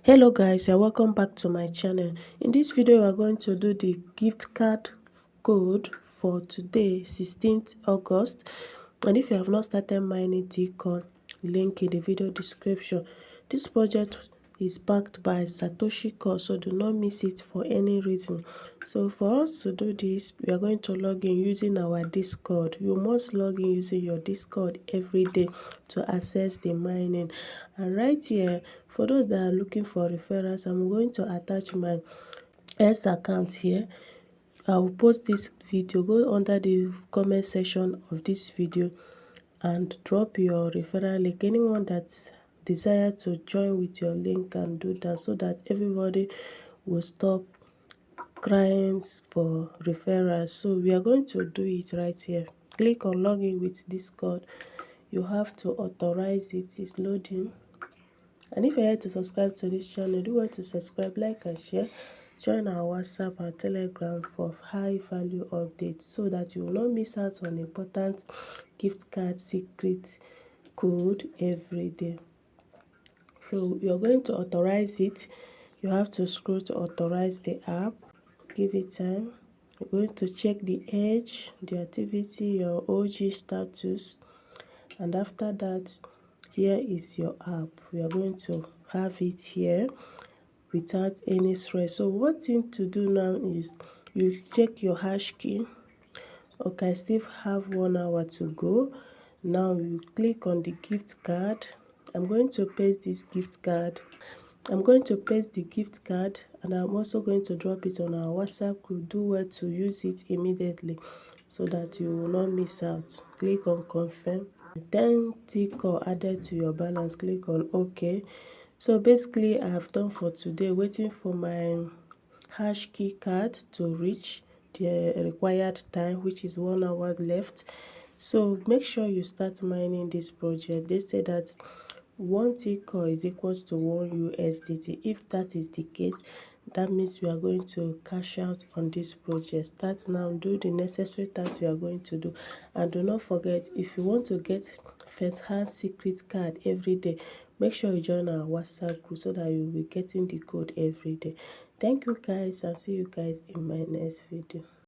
Hello guys, and welcome back to my channel. In this video we are going to do the gift card code for today, 16th August. And if you have not started mining TCore, link in the video description. This project is backed by Satoshi Core, so do not miss it for any reason. So for us to do this, we are going to log in using our Discord. You must log in using your Discord every day to access the mining. And right here, for those that are looking for referrals, I'm going to attach my S account here. I will post this video. Go under the comment section of this video and drop your referral link. Anyone that desire to join with your link can do that, so that everybody will stop crying for referrals. So we are going to do it right here. Click on login with Discord. You have to authorize it. It's loading. And if you're here to subscribe to this channel, do well to subscribe, like and share. Join our WhatsApp and Telegram for high value updates so that you will not miss out on important gift card secret code every day. So you're going to authorize it. You have to scroll to authorize the app. Give it time. You're going to check the age, the activity, your OG status. And after that, here is your app. We are going to have it here without any stress. So what thing to do now is you check your hash key. Okay, I still have 1 hour to go. Now you click on the gift card. I'm going to paste this gift card. I'm going to paste the gift card, and I'm also going to drop it on our WhatsApp group. Do well to use it immediately so that you will not miss out. Click on confirm. Then TCore added to your balance. Click on OK. So basically I have done for today, waiting for my hash key card to reach the required time, which is 1 hour left. So make sure you start mining this project. They say that 1 TCore is equals to 1 USDT. If that is the case, that means we are going to cash out on this project. Start now, do the necessary tasks we are going to do. And do not forget, if you want to get first hand secret card every day, make sure you join our WhatsApp group so that you will be getting the code every day. Thank you guys, and see you guys in my next video.